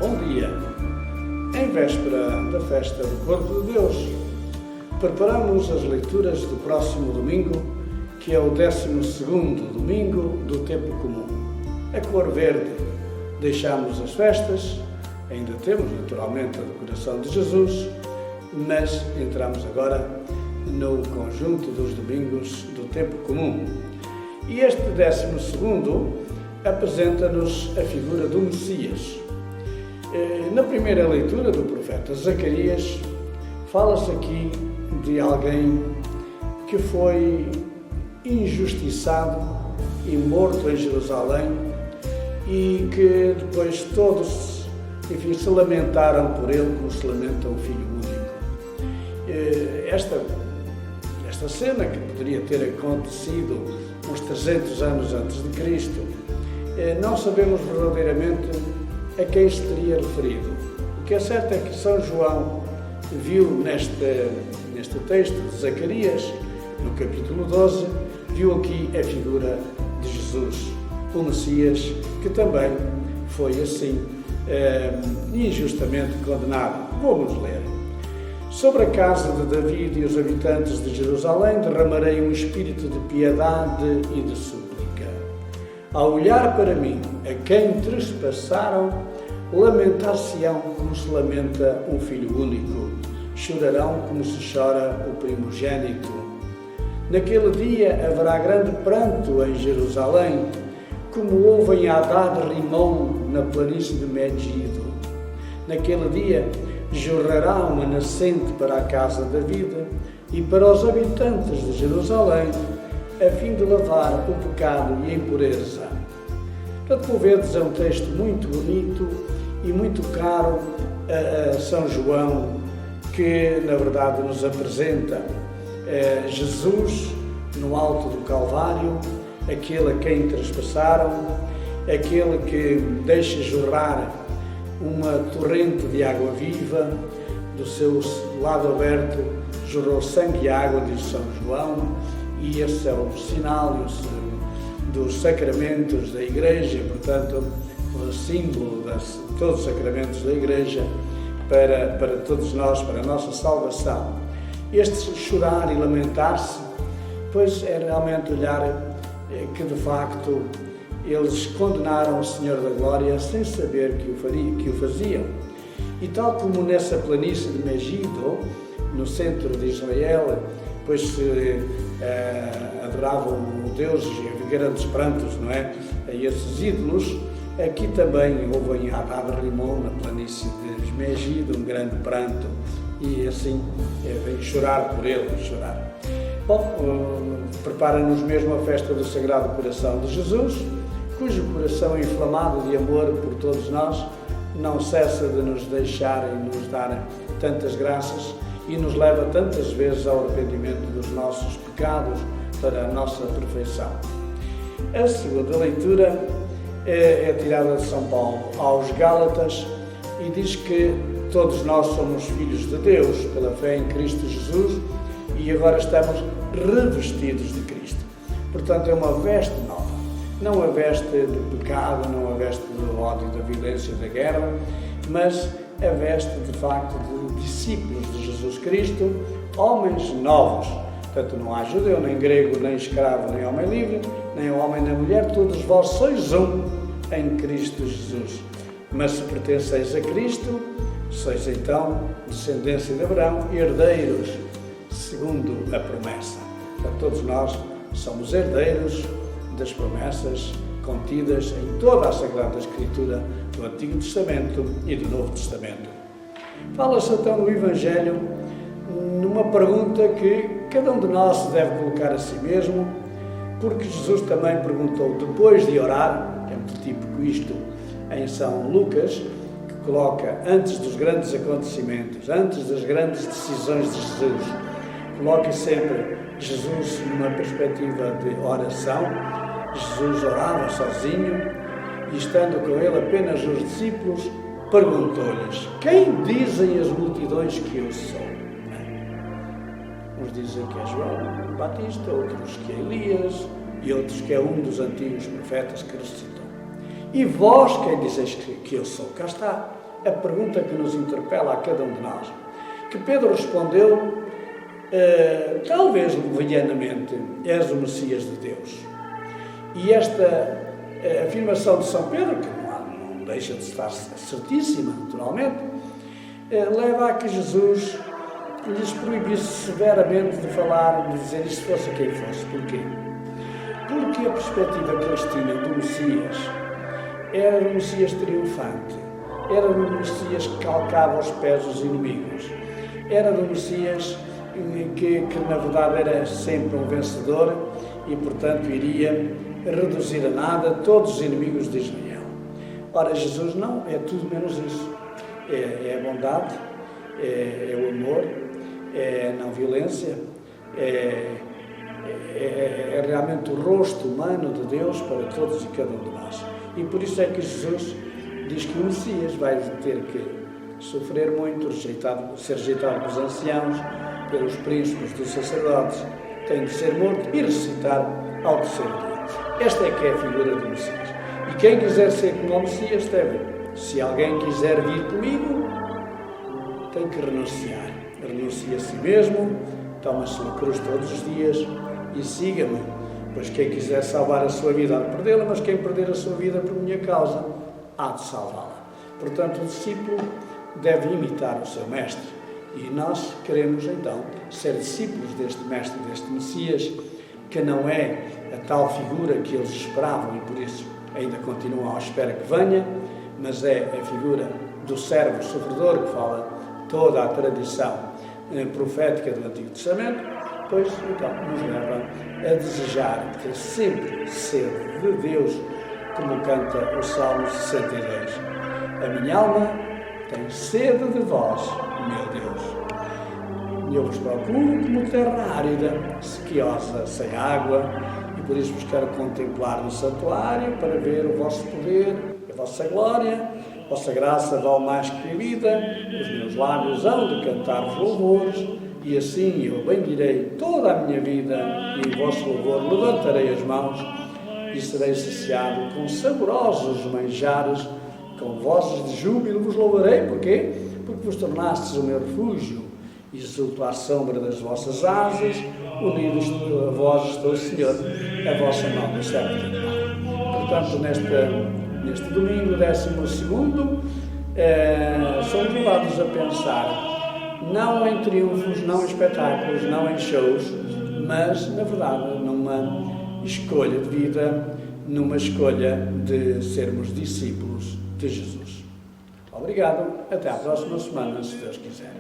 bom dia. Em véspera da festa do Corpo de Deus, preparamos as leituras do próximo domingo, que é o 12º domingo do tempo comum. A cor verde, deixamos as festas, ainda temos naturalmente a decoração de Jesus, mas entramos agora no conjunto dos domingos do tempo comum. E este 12º apresenta-nos a figura do Messias. Na primeira leitura do profeta Zacarias, fala-se aqui de alguém que foi injustiçado e morto em Jerusalém e que depois todos, se lamentaram por ele como se lamenta um filho único. Esta cena, que poderia ter acontecido uns 300 anos antes de Cristo, não sabemos verdadeiramente a quem se teria referido. O que é certo é que São João viu neste texto de Zacarias, no capítulo 12, viu aqui a figura de Jesus, o Messias, que também foi assim injustamente condenado. Vamos ler. Sobre a casa de David e os habitantes de Jerusalém derramarei um espírito de piedade e de súplica. Ao olhar para mim, a quem trespassaram, lamentar-se-ão como se lamenta um filho único, chorarão como se chora o primogênito. Naquele dia haverá grande pranto em Jerusalém, como houve em Hadad-Rimon, na planície de Megido. Naquele dia jorrará uma nascente para a casa de David e para os habitantes de Jerusalém, a fim de lavar o pecado e a impureza. Portanto, como vedes, é um texto muito bonito e muito caro a São João, que na verdade nos apresenta Jesus no alto do Calvário, aquele a quem trespassaram, aquele que deixa jorrar uma torrente de água viva, do seu lado aberto jorrou sangue e água, diz São João, e esse é o sinal dos sacramentos da Igreja, portanto, o símbolo de todos os sacramentos da Igreja para todos nós, para a nossa salvação. Este chorar e lamentar-se, pois é realmente olhar que de facto eles condenaram o Senhor da Glória sem saber que o faziam. E tal como nessa planície de Megido, no centro de Israel, pois se adoravam o Deus e havia grandes prantos, não é? A esses ídolos, aqui também houve em Hadad-Rimon, na planície de Megido, um grande pranto, e assim vem chorar por ele, chorar. Bom, prepara-nos mesmo a festa do Sagrado Coração de Jesus, cujo coração inflamado de amor por todos nós não cessa de nos deixar e nos dar tantas graças e nos leva tantas vezes ao arrependimento dos nossos pecados para a nossa perfeição. A segunda leitura é tirada de São Paulo aos Gálatas e diz que todos nós somos filhos de Deus pela fé em Cristo Jesus e agora estamos revestidos de Cristo. Portanto, é uma veste nova. Não a veste do pecado, não a veste do ódio, da violência, da guerra, mas a veste, de facto, de discípulos de Jesus Cristo, homens novos. Portanto, não há judeu, nem grego, nem escravo, nem homem livre, nem homem nem mulher, todos vós sois um em Cristo Jesus. Mas se pertenceis a Cristo, sois então descendência de Abraão, herdeiros, segundo a promessa. Portanto, todos nós somos herdeiros das promessas contidas em toda a Sagrada Escritura do Antigo Testamento e do Novo Testamento. Fala-se então no Evangelho numa pergunta que cada um de nós se deve colocar a si mesmo, porque Jesus também perguntou, depois de orar, é muito típico isto em São Lucas, que coloca antes dos grandes acontecimentos, antes das grandes decisões de Jesus, coloca sempre Jesus numa perspectiva de oração. Jesus orava sozinho e, estando com ele apenas os discípulos, perguntou-lhes: quem dizem as multidões que eu sou? Uns dizem que é João Batista, outros que é Elias e outros que é um dos antigos profetas que ressuscitou. E vós, quem dizeis que eu sou? Cá está a pergunta que nos interpela a cada um de nós. Que Pedro respondeu, talvez levianamente, és o Messias de Deus. E esta afirmação de São Pedro, que não deixa de estar certíssima, naturalmente, leva a que Jesus lhes proibisse severamente de falar, de dizer isto fosse quem fosse. Porquê? Porque a perspectiva que eles tinham do Messias era um Messias triunfante, era um Messias que calcava aos pés dos inimigos, era um Messias que na verdade era sempre um vencedor e, portanto, iria reduzir a nada todos os inimigos de Israel. Ora, Jesus não, é tudo menos isso. É a bondade, é o amor, é a não violência, é realmente o rosto humano de Deus para todos e cada um de nós. E por isso é que Jesus diz que o Messias vai ter que sofrer muito, ser rejeitado pelos anciãos, pelos príncipes dos sacerdotes, tem de ser morto e ressuscitar ao terceiro dia. Esta é que é a figura do Messias. E quem quiser ser como o Messias deve, se alguém quiser vir comigo, tem que renunciar. Renuncia a si mesmo, toma a sua cruz todos os dias e siga-me. Pois quem quiser salvar a sua vida há de perdê-la, mas quem perder a sua vida por minha causa há de salvá-la. Portanto, o discípulo deve imitar o seu mestre. E nós queremos, então, ser discípulos deste mestre, deste Messias, que não é a tal figura que eles esperavam e por isso ainda continuam à espera que venha, mas é a figura do servo sofredor que fala toda a tradição profética do Antigo Testamento, pois então nos leva a desejar ter sempre sede de Deus, como canta o Salmo 62. A minha alma tem sede de vós, meu Deus. Eu vos procuro como terra árida, sequiosa, sem água, e por isso vos quero contemplar no santuário para ver o vosso poder, a vossa glória, a vossa graça vale mais que a vida, os meus lábios hão de cantar os louvores, e assim eu bendirei toda a minha vida, e em vosso louvor levantarei as mãos, e serei saciado com saborosos manjares, com vozes de júbilo vos louvarei. Porquê? Porque vos tornastes o meu refúgio, e exulto à sombra das vossas asas, unidos a vós estou, Senhor, a vossa mão no céu. Portanto, neste domingo, 12º, somos levados a pensar, não em triunfos, não em espetáculos, não em shows, mas, na verdade, numa escolha de vida, numa escolha de sermos discípulos de Jesus. Obrigado, até à próxima semana, se Deus quiser.